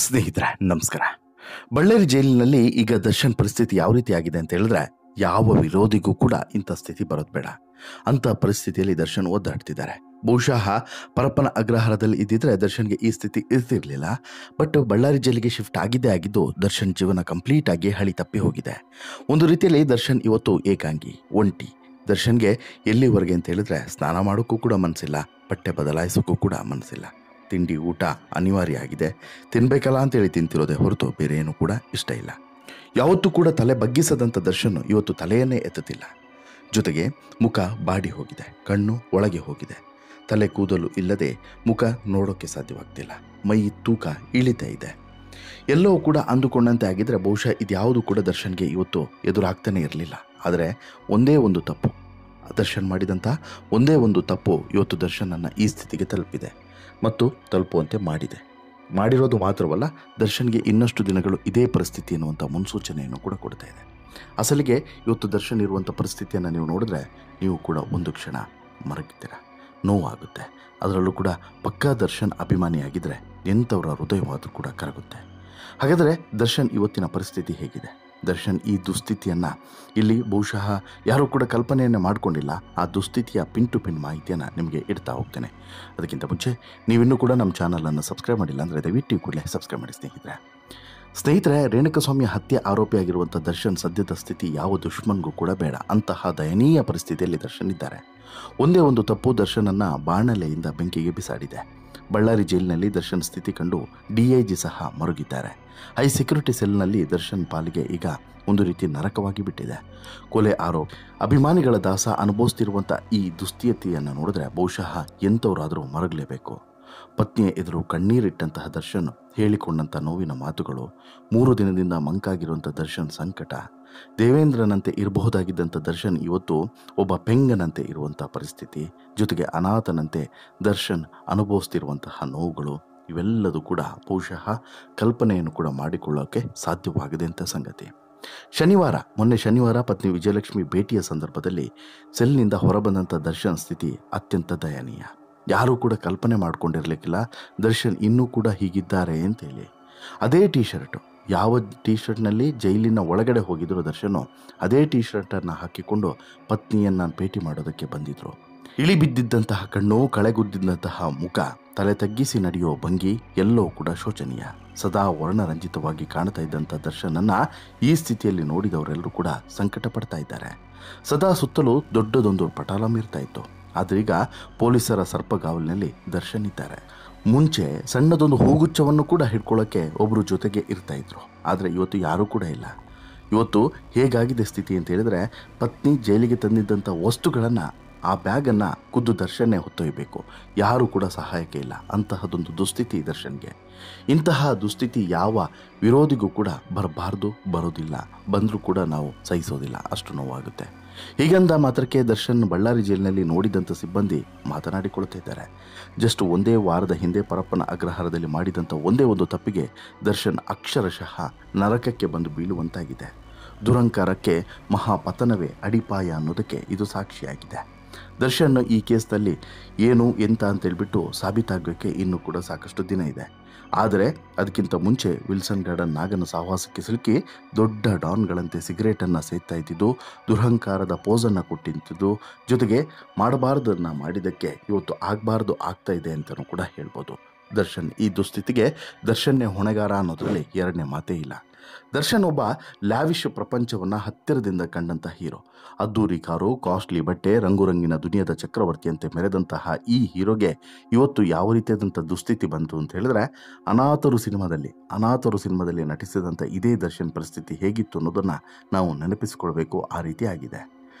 ಸ್ನೇಹಿತರೆ ನಮಸ್ಕಾರ. ಬಳ್ಳಾರಿ ಜೈಲಿನಲ್ಲಿ ಈಗ ದರ್ಶನ್ ಪರಿಸ್ಥಿತಿ ಯಾವ ರೀತಿ ಆಗಿದೆ ಅಂತ ಹೇಳಿದ್ರೆ, ಯಾವ ವಿರೋಧಿಗೂ ಕೂಡ ಇಂಥ ಸ್ಥಿತಿ ಬರೋದು ಬೇಡ. ಅಂಥ ಪರಿಸ್ಥಿತಿಯಲ್ಲಿ ದರ್ಶನ್ ಒದ್ದಾಡ್ತಿದ್ದಾರೆ. ಬಹುಶಃ ಪರಪ್ಪನ ಅಗ್ರಹಾರದಲ್ಲಿ ಇದ್ದಿದ್ರೆ ದರ್ಶನ್ಗೆ ಈ ಸ್ಥಿತಿ ಇರ್ತಿರ್ಲಿಲ್ಲ. ಬಟ್ ಬಳ್ಳಾರಿ ಜೈಲಿಗೆ ಶಿಫ್ಟ್ ಆಗಿದ್ದು ದರ್ಶನ್ ಜೀವನ ಕಂಪ್ಲೀಟ್ ಆಗಿ ಹಳಿ ತಪ್ಪಿ ಹೋಗಿದೆ. ಒಂದು ರೀತಿಯಲ್ಲಿ ದರ್ಶನ್ ಇವತ್ತು ಏಕಾಂಗಿ, ಒಂಟಿ. ದರ್ಶನ್ಗೆ ಎಲ್ಲಿವರೆಗೆ ಅಂತ ಹೇಳಿದ್ರೆ, ಸ್ನಾನ ಮಾಡೋಕ್ಕೂ ಕೂಡ ಮನಸ್ಸಿಲ್ಲ, ಬಟ್ಟೆ ಬದಲಾಯಿಸೋಕ್ಕೂ ಕೂಡ ಮನಸ್ಸಿಲ್ಲ. ತಿಂಡಿ ಊಟ ಅನಿವಾರ್ಯ ಆಗಿದೆ. ತಿನ್ಬೇಕಲ್ಲ ಅಂತೇಳಿ ತಿಂತಿರೋದೇ ಹೊರತು ಬೇರೆ ಏನೂ ಕೂಡ ಇಷ್ಟ ಇಲ್ಲ. ಯಾವತ್ತೂ ಕೂಡ ತಲೆ ಬಗ್ಗಿಸದಂಥ ದರ್ಶನ್ ಇವತ್ತು ತಲೆಯನ್ನೇ ಎತ್ತುತ್ತಿಲ್ಲ. ಜೊತೆಗೆ ಮುಖ ಬಾಡಿ ಹೋಗಿದೆ, ಕಣ್ಣು ಒಳಗೆ ಹೋಗಿದೆ, ತಲೆ ಕೂದಲು ಇಲ್ಲದೆ ಮುಖ ನೋಡೋಕ್ಕೆ ಸಾಧ್ಯವಾಗ್ತಿಲ್ಲ, ಮೈ ತೂಕ ಇಳಿತಾ ಇದೆ. ಎಲ್ಲವೂ ಕೂಡ ಅಂದುಕೊಂಡಂತೆ ಆಗಿದ್ರೆ ಬಹುಶಃ ಇದ್ಯಾವುದು ಕೂಡ ದರ್ಶನ್ಗೆ ಇವತ್ತು ಎದುರಾಗ್ತಾನೆ ಇರಲಿಲ್ಲ. ಆದರೆ ಒಂದೇ ಒಂದು ತಪ್ಪು, ದರ್ಶನ್ ಮಾಡಿದಂಥ ಒಂದೇ ಒಂದು ತಪ್ಪು ಇವತ್ತು ದರ್ಶನನ್ನು ಈ ಸ್ಥಿತಿಗೆ ತಲುಪಿದೆ ಮತ್ತು ತಲುಪುವಂತೆ ಮಾಡಿರೋದು ಮಾತ್ರವಲ್ಲ, ದರ್ಶನ್ಗೆ ಇನ್ನಷ್ಟು ದಿನಗಳು ಇದೇ ಪರಿಸ್ಥಿತಿ ಎನ್ನುವಂಥ ಮುನ್ಸೂಚನೆಯನ್ನು ಕೂಡ ಕೊಡ್ತಾ ಇದೆ. ಅಸಲಿಗೆ ಇವತ್ತು ದರ್ಶನ್ ಇರುವಂಥ ಪರಿಸ್ಥಿತಿಯನ್ನು ನೀವು ನೋಡಿದ್ರೆ ನೀವು ಕೂಡ ಒಂದು ಕ್ಷಣ ಮರಗಿದ್ದೀರ, ನೋವಾಗುತ್ತೆ. ಅದರಲ್ಲೂ ಕೂಡ ಪಕ್ಕಾ ದರ್ಶನ್ ಅಭಿಮಾನಿಯಾಗಿದ್ದರೆ ಎಂಥವರ ಹೃದಯವಾದರೂ ಕೂಡ ಕರಗುತ್ತೆ. ಹಾಗಾದರೆ ದರ್ಶನ್ ಇವತ್ತಿನ ಪರಿಸ್ಥಿತಿ ಹೇಗಿದೆ? ದರ್ಶನ್ ಈ ದುಸ್ಥಿತಿಯನ್ನು ಇಲ್ಲಿ ಬಹುಶಃ ಯಾರೂ ಕೂಡ ಕಲ್ಪನೆಯನ್ನು ಮಾಡಿಕೊಂಡಿಲ್ಲ. ಆ ದುಸ್ಥಿತಿಯ ಪಿನ್ ಟು ಪಿನ್ ಮಾಹಿತಿಯನ್ನು ನಿಮಗೆ ಇಡ್ತಾ ಹೋಗ್ತೇನೆ. ಅದಕ್ಕಿಂತ ಮುಂಚೆ ನೀವಿನ್ನೂ ಕೂಡ ನಮ್ಮ ಚಾನಲನ್ನು ಸಬ್ಸ್ಕ್ರೈಬ್ ಮಾಡಿಲ್ಲ ಅಂದರೆ ದಯವಿಟ್ಟು ಕೂಡಲೇ ಸಬ್ಸ್ಕ್ರೈಬ್ ಮಾಡಿ ಸ್ನೇಹಿತರೆ. ರೇಣುಕಾಸ್ವಾಮಿ ಹತ್ಯೆ ಆರೋಪಿಯಾಗಿರುವಂಥ ದರ್ಶನ್ ಸದ್ಯದ ಸ್ಥಿತಿ ಯಾವ ದುಶ್ಮನ್ಗೂ ಕೂಡ ಬೇಡ. ಅಂತಹ ದಯನೀಯ ಪರಿಸ್ಥಿತಿಯಲ್ಲಿ ದರ್ಶನ್ ಇದ್ದಾರೆ. ಒಂದೇ ಒಂದು ತಪ್ಪು ದರ್ಶನನ್ನು ಬಾಣಲೆಯಿಂದ ಬೆಂಕಿಗೆ ಬಿಸಾಡಿದೆ. ಬಳ್ಳಾರಿ ಜೈಲಿನಲ್ಲಿ ದರ್ಶನ್ ಸ್ಥಿತಿ ಕಂಡು DIG ಸಹ ಮರುಗಿದ್ದಾರೆ. ಹೈ ಸೆಕ್ಯೂರಿಟಿ ಸೆಲ್ನಲ್ಲಿ ದರ್ಶನ್ ಪಾಲಿಗೆ ಈಗ ಒಂದು ರೀತಿ ನರಕವಾಗಿ ಬಿಟ್ಟಿದೆ. ಕೊಲೆ ಆರೋಪ ಅಭಿಮಾನಿಗಳ ದಾಸ ಅನುಭವಿಸ್ತಿರುವಂಥ ಈ ದುಸ್ಥಿತಿಯನ್ನು ನೋಡಿದ್ರೆ ಬಹುಶಃ ಎಂಥವರಾದರೂ ಮರಗಲೇಬೇಕು. ಪತ್ನಿಯ ಎದುರು ಕಣ್ಣೀರಿಟ್ಟಂತಹ ದರ್ಶನ್ ಹೇಳಿಕೊಂಡಂಥ ನೋವಿನ ಮಾತುಗಳು, 3 ದಿನದಿಂದ ಮಂಕಾಗಿರುವಂಥ ದರ್ಶನ್ ಸಂಕಟ, ದೇವೇಂದ್ರನಂತೆ ಇರಬಹುದಾಗಿದ್ದಂಥ ದರ್ಶನ್ ಇವತ್ತು ಒಬ್ಬ ಪೆಂಗನಂತೆ ಇರುವಂಥ ಪರಿಸ್ಥಿತಿ, ಜೊತೆಗೆ ಅನಾಥನಂತೆ ದರ್ಶನ್ ಅನುಭವಿಸ್ತಿರುವಂತಹ ನೋವುಗಳು, ಇವೆಲ್ಲದೂ ಕೂಡ ಬಹುಶಃ ಕಲ್ಪನೆಯನ್ನು ಕೂಡ ಮಾಡಿಕೊಳ್ಳೋಕ್ಕೆ ಸಾಧ್ಯವಾಗಿದೆ ಅಂತ ಸಂಗತಿ. ಮೊನ್ನೆ ಶನಿವಾರ ಪತ್ನಿ ವಿಜಯಲಕ್ಷ್ಮಿ ಭೇಟಿಯ ಸಂದರ್ಭದಲ್ಲಿ ಸೆಲ್ನಿಂದ ಹೊರಬಂದಂಥ ದರ್ಶನ್ ಸ್ಥಿತಿ ಅತ್ಯಂತ ದಯನೀಯ. ಯಾರೂ ಕೂಡ ಕಲ್ಪನೆ ಮಾಡ್ಕೊಂಡಿರ್ಲಿಕ್ಕಿಲ್ಲ ದರ್ಶನ್ ಇನ್ನೂ ಕೂಡ ಹೀಗಿದ್ದಾರೆ ಅಂತೇಳಿ. ಅದೇ ಯಾವ ಟಿ ಶರ್ಟ್ನಲ್ಲಿ ಜೈಲಿನ ಒಳಗಡೆ ಹೋಗಿದ್ರು ದರ್ಶನು, ಅದೇ ಟಿ ಶರ್ಟನ್ನು ಹಾಕಿಕೊಂಡು ಪತ್ನಿಯನ್ನು ಭೇಟಿ ಮಾಡೋದಕ್ಕೆ ಬಂದಿದ್ರು. ಇಳಿ ಬಿದ್ದಿದ್ದಂತಹ ಕಣ್ಣು, ಕಳೆಗುದ್ದಿದ್ದಂತಹ ಮುಖ, ತಲೆ ತಗ್ಗಿಸಿ ನಡೆಯೋ ಭಂಗಿ ಎಲ್ಲವೂ ಕೂಡ ಶೋಚನೀಯ. ಸದಾ ವರ್ಣರಂಜಿತವಾಗಿ ಕಾಣ್ತಾ ಇದ್ದಂಥ ದರ್ಶನನ್ನು ಈ ಸ್ಥಿತಿಯಲ್ಲಿ ನೋಡಿದವರೆಲ್ಲರೂ ಕೂಡ ಸಂಕಟ ಪಡ್ತಾ ಇದ್ದಾರೆ. ಸದಾ ಸುತ್ತಲೂ ದೊಡ್ಡದೊಂದು ಪಟಾಲಂ ಇರ್ತಾ ಇತ್ತು. ಆದರೆ ಈಗ ಪೊಲೀಸರ ಸರ್ಪಗಾವಲಿನಲ್ಲಿ ದರ್ಶನ್ ಇದ್ದಾರೆ. ಮುಂಚೆ ಸಣ್ಣದೊಂದು ಹೂಗುಚ್ಛವನ್ನು ಕೂಡ ಹಿಡ್ಕೊಳ್ಳೋಕ್ಕೆ ಒಬ್ಬರು ಜೊತೆಗೆ ಇರ್ತಾ ಇದ್ರು. ಆದರೆ ಇವತ್ತು ಯಾರೂ ಕೂಡ ಇಲ್ಲ. ಇವತ್ತು ಹೇಗಾಗಿದೆ ಸ್ಥಿತಿ ಅಂತ ಹೇಳಿದ್ರೆ, ಪತ್ನಿ ಜೈಲಿಗೆ ತಂದಿದ್ದಂಥ ವಸ್ತುಗಳನ್ನು, ಆ ಬ್ಯಾಗನ್ನು ಖುದ್ದು ದರ್ಶನ್ನೇ ಹೊತ್ತೊಯ್ಯಬೇಕು. ಯಾರೂ ಕೂಡ ಸಹಾಯಕ್ಕೆ ಇಲ್ಲ. ಅಂತಹದೊಂದು ದುಸ್ಥಿತಿ ದರ್ಶನ್ಗೆ. ಇಂತಹ ದುಸ್ಥಿತಿ ಯಾವ ವಿರೋಧಿಗೂ ಕೂಡ ಬರಬಾರ್ದು, ಬರೋದಿಲ್ಲ, ಬಂದರೂ ಕೂಡ ನಾವು ಸಹಿಸೋದಿಲ್ಲ, ಅಷ್ಟು ನೋವಾಗುತ್ತೆ. ಹೀಗಂದ ಮಾತ್ರಕ್ಕೆ ದರ್ಶನ್ ಬಳ್ಳಾರಿ ಜೈಲಿನಲ್ಲಿ ನೋಡಿದಂಥ ಸಿಬ್ಬಂದಿ ಮಾತನಾಡಿಕೊಳ್ತಿದ್ದಾರೆ. ಜಸ್ಟ್ ಒಂದೇ ವಾರದ ಹಿಂದೆ ಪರಪ್ಪನ ಅಗ್ರಹಾರದಲ್ಲಿ ಮಾಡಿದಂಥ ಒಂದೇ ಒಂದು ತಪ್ಪಿಗೆ ದರ್ಶನ್ ಅಕ್ಷರಶಃ ನರಕಕ್ಕೆ ಬಂದು ಬೀಳುವಂತಾಗಿದೆ. ದುರಂಕಾರಕ್ಕೆ ಮಹಾಪತನವೇ ಅಡಿಪಾಯ ಅನ್ನೋದಕ್ಕೆ ಇದು ಸಾಕ್ಷಿಯಾಗಿದೆ. ದರ್ಶನ್ ಈ ಕೇಸ್ನಲ್ಲಿ ಏನು ಎಂತ ಅಂತೇಳ್ಬಿಟ್ಟು ಸಾಬೀತಾಗೋಕ್ಕೆ ಇನ್ನೂ ಕೂಡ ಸಾಕಷ್ಟು ದಿನ ಇದೆ. ಆದರೆ ಅದಕ್ಕಿಂತ ಮುಂಚೆ ವಿಲ್ಸನ್ ಗಾರ್ಡನ್ ನಾಗನ ಸಹವಾಸಕ್ಕೆ ಸಿಲುಕಿ ದೊಡ್ಡ ಡಾನ್ಗಳಂತೆ ಸಿಗರೇಟನ್ನು ಸೇದ್ತಾ ಇದ್ದಿದ್ದು, ದುರಹಂಕಾರದ ಪೋಸನ್ನು ಕೊಟ್ಟಿದ್ದು, ಜೊತೆಗೆ ಮಾಡಬಾರ್ದನ್ನು ಮಾಡಿದ್ದಕ್ಕೆ ಇವತ್ತು ಆಗಬಾರ್ದು ಆಗ್ತಾ ಇದೆ ಅಂತಲೂ ಕೂಡ ಹೇಳ್ಬೋದು. ದರ್ಶನ್ ಈ ದುಸ್ಥಿತಿಗೆ ದರ್ಶನ್ನೇ ಹೊಣೆಗಾರ ಅನ್ನೋದರಲ್ಲಿ ಎರಡನೇ ಮಾತೇ ಇಲ್ಲ. ದರ್ಶನ್ ಒಬ್ಬ ಲ್ಯಾವಿಶ್ ಪ್ರಪಂಚವನ್ನು ಹತ್ತಿರದಿಂದ ಕಂಡಂಥ ಹೀರೋ. ಅದ್ದೂರಿ ಕಾರು, ಕಾಸ್ಟ್ಲಿ ಬಟ್ಟೆ, ರಂಗುರಂಗಿನ ದುನಿಯಾದ ಚಕ್ರವರ್ತಿಯಂತೆ ಮೆರೆದಂತಹ ಈ ಹೀರೋಗೆ ಇವತ್ತು ಯಾವ ರೀತಿಯಾದಂಥ ದುಸ್ಥಿತಿ ಬಂತು ಅಂತ ಹೇಳಿದ್ರೆ, ಅನಾಥರು ಸಿನಿಮಾದಲ್ಲಿ ನಟಿಸಿದಂಥ ಇದೇ ದರ್ಶನ್ ಪರಿಸ್ಥಿತಿ ಹೇಗಿತ್ತು ಅನ್ನೋದನ್ನು ನಾವು ನೆನಪಿಸಿಕೊಳ್ಬೇಕು. ಆ ರೀತಿ ಆಗಿದೆ.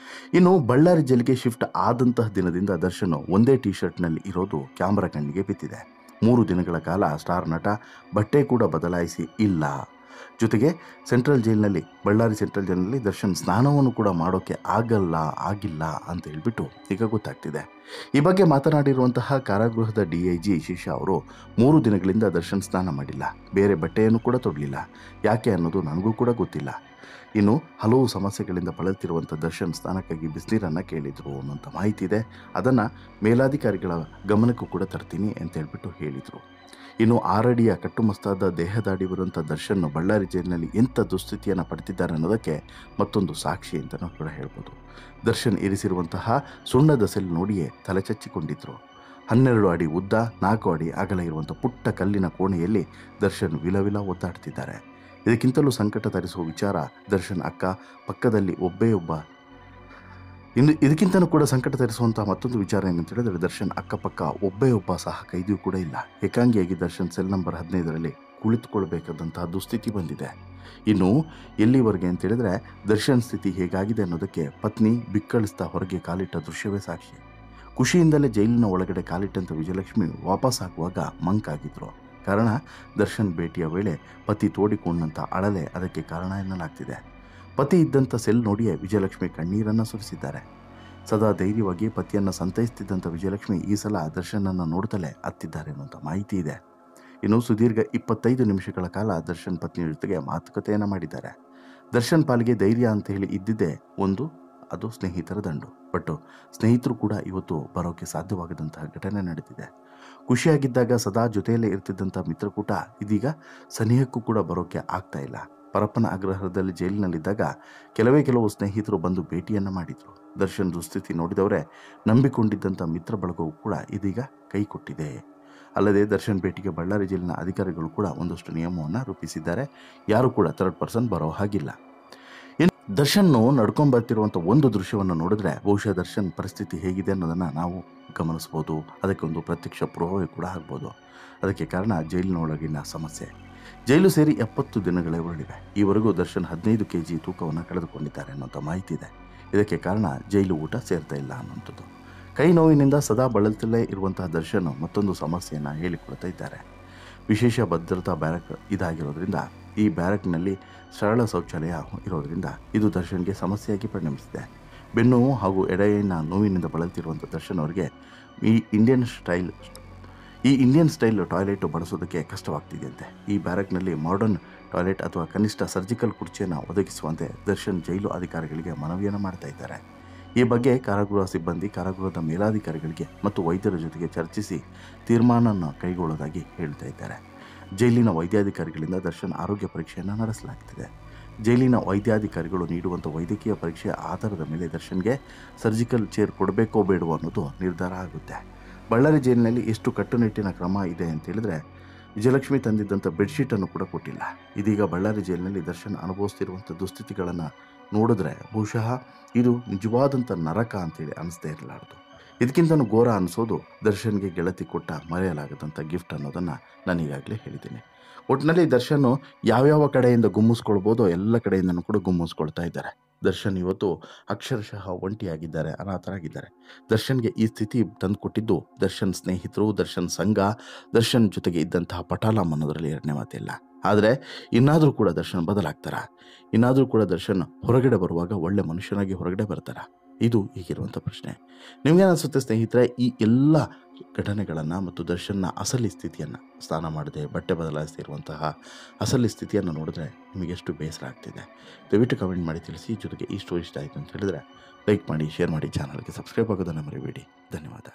ಇನ್ನು ಬಳ್ಳಾರಿ ಜೈಲಿಗೆ ಶಿಫ್ಟ್ ಆದಂತಹ ದಿನದಿಂದ ದರ್ಶನ್ ಒಂದೇ ಟಿ ಶರ್ಟ್ನಲ್ಲಿ ಇರೋದು ಕ್ಯಾಮ್ರಾ ಕಣ್ಣಿಗೆ ಬಿದ್ದಿದೆ. 3 ದಿನಗಳ ಕಾಲ ಸ್ಟಾರ್ ನಟ ಬಟ್ಟೆ ಕೂಡ ಬದಲಾಯಿಸಿ ಇಲ್ಲ. ಜೊತೆಗೆ ಬಳ್ಳಾರಿ ಸೆಂಟ್ರಲ್ ಜೈಲಿನಲ್ಲಿ ದರ್ಶನ್ ಸ್ನಾನವನ್ನು ಕೂಡ ಮಾಡೋಕ್ಕೆ ಆಗಿಲ್ಲ ಅಂತ ಹೇಳ್ಬಿಟ್ಟು ಈಗ ಗೊತ್ತಾಗ್ತಿದೆ. ಈ ಬಗ್ಗೆ ಮಾತನಾಡಿರುವಂತಹ ಕಾರಾಗೃಹದ DIG ಶಿಶಾ ಅವರು 3 ದಿನಗಳಿಂದ ದರ್ಶನ್ ಸ್ನಾನ ಮಾಡಿಲ್ಲ, ಬೇರೆ ಬಟ್ಟೆಯನ್ನು ಕೂಡ ತೊಡಲಿಲ್ಲ. ಯಾಕೆ ಅನ್ನೋದು ನನಗೂ ಕೂಡ ಗೊತ್ತಿಲ್ಲ. ಇನ್ನು ಹಲವು ಸಮಸ್ಯೆಗಳಿಂದ ಬಳಲ್ತಿರುವಂಥ ದರ್ಶನ್ ಸ್ನಾನಕ್ಕಾಗಿ ಬಿಸಿನೀರನ್ನು ಕೇಳಿದರು ಅನ್ನೋಂಥ ಮಾಹಿತಿ ಇದೆ. ಅದನ್ನು ಮೇಲಾಧಿಕಾರಿಗಳ ಗಮನಕ್ಕೂ ಕೂಡ ತರ್ತೀನಿ ಅಂತ ಹೇಳ್ಬಿಟ್ಟು ಹೇಳಿದರು. ಇನ್ನು 6 ಅಡಿಯ ಕಟ್ಟುಮಸ್ತಾದ ದೇಹದಾಡಿ ಬರುವಂಥ ದರ್ಶನ್ ಬಳ್ಳಾರಿ ಜೈಲಿನಲ್ಲಿ ಎಂಥ ದುಸ್ಥಿತಿಯನ್ನು ಪಡ್ತಿದ್ದಾರೆ ಅನ್ನೋದಕ್ಕೆ ಮತ್ತೊಂದು ಸಾಕ್ಷಿ ಅಂತಲೂ ಕೂಡ ಹೇಳ್ಬೋದು. ದರ್ಶನ್ ಇರಿಸಿರುವಂತಹ ಸುಣ್ಣದ ಸೆಲ್ ನೋಡಿಯೇ ತಲೆ ಚಚ್ಚಿಕೊಂಡಿದ್ರು. 12 ಅಡಿ ಉದ್ದ, 4 ಅಡಿ ಅಗಲ ಇರುವಂಥ ಪುಟ್ಟ ಕಲ್ಲಿನ ಕೋಣೆಯಲ್ಲಿ ದರ್ಶನ್ ವಿಲವಿಲ ಒದ್ದಾಡ್ತಿದ್ದಾರೆ. ಇದಕ್ಕಿಂತಲೂ ಸಂಕಟ ತರಿಸುವ ವಿಚಾರ, ದರ್ಶನ್ ಅಕ್ಕ ಪಕ್ಕದಲ್ಲಿ ಒಬ್ಬ ಇನ್ನು ಇದಕ್ಕಿಂತಲೂ ಕೂಡ ಸಂಕಟ ತರಿಸುವಂಥ ಮತ್ತೊಂದು ವಿಚಾರ ಏನಂತ ಹೇಳಿದ್ರೆ, ದರ್ಶನ್ ಅಕ್ಕಪಕ್ಕ ಒಬ್ಬ ಸಹ ಕೈದಿಯೂ ಕೂಡ ಇಲ್ಲ. ಏಕಾಂಗಿಯಾಗಿ ದರ್ಶನ್ ಸೆಲ್ ನಂಬರ್ 15ರಲ್ಲಿ ಕುಳಿತುಕೊಳ್ಬೇಕಾದಂತಹ ದುಸ್ಥಿತಿ ಬಂದಿದೆ. ಇನ್ನು ಎಲ್ಲಿವರೆಗೆ ಅಂತ ಹೇಳಿದ್ರೆ, ದರ್ಶನ್ ಸ್ಥಿತಿ ಹೇಗಾಗಿದೆ ಅನ್ನೋದಕ್ಕೆ ಪತ್ನಿ ಬಿಕ್ಕಳಿಸ್ತಾ ಹೊರಗೆ ಕಾಲಿಟ್ಟ ದೃಶ್ಯವೇ ಸಾಕ್ಷಿ. ಖುಷಿಯಿಂದಲೇ ಜೈಲಿನ ಒಳಗಡೆ ಕಾಲಿಟ್ಟಂಥ ವಿಜಯಲಕ್ಷ್ಮಿ ವಾಪಸ್ ಆಗುವಾಗ ಮಂಕಾಗಿದ್ರು. ಕಾರಣ, ದರ್ಶನ್ ಭೇಟಿಯ ವೇಳೆ ಪತಿ ತೋಡಿಕೊಂಡಂಥ ಅಳಲೆ ಅದಕ್ಕೆ ಕಾರಣ ಎನ್ನಲಾಗ್ತಿದೆ. ಪತಿ ಇದ್ದಂಥ ಸೆಲ್ ನೋಡಿಯೇ ವಿಜಯಲಕ್ಷ್ಮಿ ಕಣ್ಣೀರನ್ನು ಸುರಿಸಿದ್ದಾರೆ. ಸದಾ ಧೈರ್ಯವಾಗಿ ಪತಿಯನ್ನು ಸಂತೈಸ್ತಿದ್ದಂಥ ವಿಜಯಲಕ್ಷ್ಮಿ ಈ ಸಲ ದರ್ಶನನ್ನು ನೋಡ್ತಲೇ ಅತ್ತಿದ್ದಾರೆ ಅನ್ನುವಂಥ ಮಾಹಿತಿ ಇದೆ. ಇನ್ನು ಸುದೀರ್ಘ 25 ನಿಮಿಷಗಳ ಕಾಲ ದರ್ಶನ್ ಪತ್ನಿಯ ಜೊತೆಗೆ ಮಾತುಕತೆಯನ್ನು ಮಾಡಿದ್ದಾರೆ. ದರ್ಶನ್ ಪಾಲಿಗೆ ಧೈರ್ಯ ಅಂತ ಹೇಳಿ ಇದ್ದಿದ್ದೇ ಒಂದು, ಅದು ಸ್ನೇಹಿತರ ದಂಡು. ಬಟ್ ಸ್ನೇಹಿತರು ಕೂಡ ಇವತ್ತು ಬರೋಕ್ಕೆ ಸಾಧ್ಯವಾಗದಂತಹ ಘಟನೆ ನಡೆದಿದೆ. ಖುಷಿಯಾಗಿದ್ದಾಗ ಸದಾ ಜೊತೆಯಲ್ಲೇ ಇರ್ತಿದ್ದಂಥ ಮಿತ್ರಕೂಟ ಇದೀಗ ಸನಿಹಕ್ಕೂ ಕೂಡ ಬರೋಕ್ಕೆ ಆಗ್ತಾ ಇಲ್ಲ. ಪರಪ್ಪನ ಅಗ್ರಹಾರದಲ್ಲಿ ಜೈಲಿನಲ್ಲಿದ್ದಾಗ ಕೆಲವು ಸ್ನೇಹಿತರು ಬಂದು ಭೇಟಿಯನ್ನು ಮಾಡಿದರು. ದರ್ಶನ್ ದುಸ್ಥಿತಿ ನೋಡಿದವರೇ ನಂಬಿಕೊಂಡಿದ್ದಂಥ ಮಿತ್ರ ಬಳಗವು ಕೂಡ ಇದೀಗ ಕೈ ಕೊಟ್ಟಿದೆ. ಅಲ್ಲದೆ ದರ್ಶನ್ ಭೇಟಿಗೆ ಬಳ್ಳಾರಿ ಜೈಲಿನ ಅಧಿಕಾರಿಗಳು ಕೂಡ ಒಂದಷ್ಟು ನಿಯಮವನ್ನು ರೂಪಿಸಿದ್ದಾರೆ. ಯಾರು ಕೂಡ 3rd ಪರ್ಸನ್ ಬರೋ ಹಾಗಿಲ್ಲ. ಇನ್ನು ದರ್ಶನ್ ನಡ್ಕೊಂಡ್ಬರ್ತಿರುವಂಥ ಒಂದು ದೃಶ್ಯವನ್ನು ನೋಡಿದ್ರೆ ಬಹುಶಃ ದರ್ಶನ್ ಪರಿಸ್ಥಿತಿ ಹೇಗಿದೆ ಅನ್ನೋದನ್ನು ನಾವು ಗಮನಿಸ್ಬೋದು. ಅದಕ್ಕೆ ಒಂದು ಪ್ರತ್ಯಕ್ಷ ಪುರಾವೆ ಕೂಡ ಆಗ್ಬೋದು. ಅದಕ್ಕೆ ಕಾರಣ ಜೈಲಿನೊಳಗಿನ ಸಮಸ್ಯೆ. ಜೈಲು ಸೇರಿ 70 ದಿನಗಳೇ ಉರುಳಿವೆ. ಈವರೆಗೂ ದರ್ಶನ್ 15 kg ತೂಕವನ್ನು ಕಳೆದುಕೊಂಡಿದ್ದಾರೆ ಅನ್ನೋಂಥ ಮಾಹಿತಿ ಇದೆ. ಇದಕ್ಕೆ ಕಾರಣ ಜೈಲು ಊಟ ಸೇರ್ತಾ ಇಲ್ಲ ಅನ್ನೋಂಥದ್ದು. ಕೈ ನೋವಿನಿಂದ ಸದಾ ಬಳಲ್ತಲೇ ಇರುವಂತಹ ದರ್ಶನ್ ಮತ್ತೊಂದು ಸಮಸ್ಯೆಯನ್ನು ಹೇಳಿಕೊಡ್ತಾ ಇದ್ದಾರೆ. ವಿಶೇಷ ಭದ್ರತಾ ಬ್ಯಾರಕ್ ಇದಾಗಿರೋದ್ರಿಂದ, ಈ ಬ್ಯಾರಕ್ನಲ್ಲಿ ಸರಳ ಶೌಚಾಲಯ ಇರೋದ್ರಿಂದ ಇದು ದರ್ಶನ್ಗೆ ಸಮಸ್ಯೆಯಾಗಿ ಪರಿಣಮಿಸಿದೆ. ಬೆನ್ನು ಹಾಗೂ ಎಡೆಯ ನೋವಿನಿಂದ ಬಳಲ್ತಿರುವಂಥ ದರ್ಶನ್ ಅವರಿಗೆ ಈ ಇಂಡಿಯನ್ ಸ್ಟೈಲ್ ಟಾಯ್ಲೆಟ್ ಬಳಸೋದಕ್ಕೆ ಕಷ್ಟವಾಗ್ತಿದೆಯಂತೆ. ಈ ಬ್ಯಾರಕ್ನಲ್ಲಿ ಮಾಡರ್ನ್ ಟಾಯ್ಲೆಟ್ ಅಥವಾ ಕನಿಷ್ಠ ಸರ್ಜಿಕಲ್ ಕುರ್ಚಿಯನ್ನು ಒದಗಿಸುವಂತೆ ದರ್ಶನ್ ಜೈಲು ಅಧಿಕಾರಿಗಳಿಗೆ ಮನವಿಯನ್ನು ಮಾಡ್ತಾ ಇದ್ದಾರೆ. ಈ ಬಗ್ಗೆ ಕಾರಾಗೃಹ ಸಿಬ್ಬಂದಿ, ಕಾರಾಗೃಹದ ಮೇಲಾಧಿಕಾರಿಗಳಿಗೆ ಮತ್ತು ವೈದ್ಯರ ಜೊತೆಗೆ ಚರ್ಚಿಸಿ ತೀರ್ಮಾನ ಕೈಗೊಳ್ಳೋದಾಗಿ ಹೇಳ್ತಾ ಇದ್ದಾರೆ. ಜೈಲಿನ ವೈದ್ಯಾಧಿಕಾರಿಗಳಿಂದ ದರ್ಶನ್ ಆರೋಗ್ಯ ಪರೀಕ್ಷೆಯನ್ನು ನಡೆಸಲಾಗ್ತಿದೆ. ಜೈಲಿನ ವೈದ್ಯಾಧಿಕಾರಿಗಳು ನೀಡುವಂಥ ವೈದ್ಯಕೀಯ ಪರೀಕ್ಷೆಯ ಆಧಾರದ ಮೇಲೆ ದರ್ಶನ್ಗೆ ಸರ್ಜಿಕಲ್ ಚೇರ್ ಕೊಡಬೇಕೋ ಬೇಡವೋ ಅನ್ನೋದು ನಿರ್ಧಾರ ಆಗುತ್ತೆ. ಬಳ್ಳಾರಿ ಜೈಲಿನಲ್ಲಿ ಎಷ್ಟು ಕಟ್ಟುನಿಟ್ಟಿನ ಕ್ರಮ ಇದೆ ಅಂತ ಹೇಳಿದ್ರೆ, ವಿಜಯಲಕ್ಷ್ಮಿ ತಂದಿದ್ದಂಥ ಬೆಡ್ಶೀಟನ್ನು ಕೂಡ ಕೊಟ್ಟಿಲ್ಲ. ಇದೀಗ ಬಳ್ಳಾರಿ ಜೈಲಿನಲ್ಲಿ ದರ್ಶನ್ ಅನುಭವಿಸ್ತಿರುವಂಥ ದುಸ್ಥಿತಿಗಳನ್ನು ನೋಡಿದ್ರೆ ಬಹುಶಃ ಇದು ನಿಜವಾದಂಥ ನರಕ ಅಂತೇಳಿ ಅನಿಸ್ದೇ ಇರಲಾರ್ದು. ಇದಕ್ಕಿಂತಲೂ ಘೋರ ಅನಿಸೋದು ದರ್ಶನ್ಗೆ ಗೆಳತಿ ಕೊಟ್ಟ ಮರೆಯಲಾಗದಂಥ ಗಿಫ್ಟ್ ಅನ್ನೋದನ್ನು ನಾನು ಈಗಾಗಲೇ ಹೇಳಿದ್ದೀನಿ. ಒಟ್ಟಿನಲ್ಲಿ ದರ್ಶನ್ ಯಾವ್ಯಾವ ಕಡೆಯಿಂದ ಗುಮ್ಮಿಸ್ಕೊಳ್ಬೋದೋ ಎಲ್ಲ ಕಡೆಯಿಂದನೂ ಕೂಡ ಗುಮ್ಮಿಸ್ಕೊಳ್ತಾ ಇದ್ದಾರೆ. ದರ್ಶನ್ ಇವತ್ತು ಅಕ್ಷರಶಃ ಒಂಟಿಯಾಗಿದ್ದಾರೆ, ಅನಾಥರಾಗಿದ್ದಾರೆ. ದರ್ಶನ್ಗೆ ಈ ಸ್ಥಿತಿ ತಂದುಕೊಟ್ಟಿದ್ದು ದರ್ಶನ್ ಸ್ನೇಹಿತರು, ದರ್ಶನ್ ಸಂಘ, ದರ್ಶನ್ ಜೊತೆಗೆ ಇದ್ದಂತಹ ಪಟಾಲಂ ಅನ್ನೋದರಲ್ಲಿ ಎರಡನೇ ಮಾತಿಲ್ಲ. ಆದರೆ ಇನ್ನಾದರೂ ಕೂಡ ದರ್ಶನ್ ಬದಲಾಗ್ತಾರ? ಇನ್ನಾದರೂ ಕೂಡ ದರ್ಶನ್ ಹೊರಗಡೆ ಬರುವಾಗ ಒಳ್ಳೆ ಮನುಷ್ಯನಾಗಿ ಹೊರಗಡೆ ಬರ್ತಾರ? ಇದು ಈಗಿರುವಂಥ ಪ್ರಶ್ನೆ. ನಿಮಗೇನಿಸುತ್ತೆ ಸ್ನೇಹಿತರೆ, ಈ ಎಲ್ಲ ಘಟನೆಗಳನ್ನು ಮತ್ತು ದರ್ಶನ್ನ ಅಸಲಿ ಸ್ಥಿತಿಯನ್ನು, ಸ್ನಾನ ಮಾಡದೆ ಬಟ್ಟೆ ಬದಲಾಯಿಸ್ತಿರುವಂತಹ ಅಸಲಿ ಸ್ಥಿತಿಯನ್ನು ನೋಡಿದ್ರೆ ನಿಮಗೆ ಎಷ್ಟು ಬೇಸರ ಆಗ್ತಿದೆ? ದಯವಿಟ್ಟು ಕಮೆಂಟ್ ಮಾಡಿ ತಿಳಿಸಿ. ಜೊತೆಗೆ ಈ ಸ್ಟೋರಿ ಇಷ್ಟ ಆಯಿತು ಅಂತ ಹೇಳಿದ್ರೆ ಲೈಕ್ ಮಾಡಿ, ಶೇರ್ ಮಾಡಿ, ಚಾನಲ್ಗೆ ಸಬ್ಸ್ಕ್ರೈಬ್ ಆಗೋದನ್ನು ಮರಿಬೇಡಿ. ಧನ್ಯವಾದ.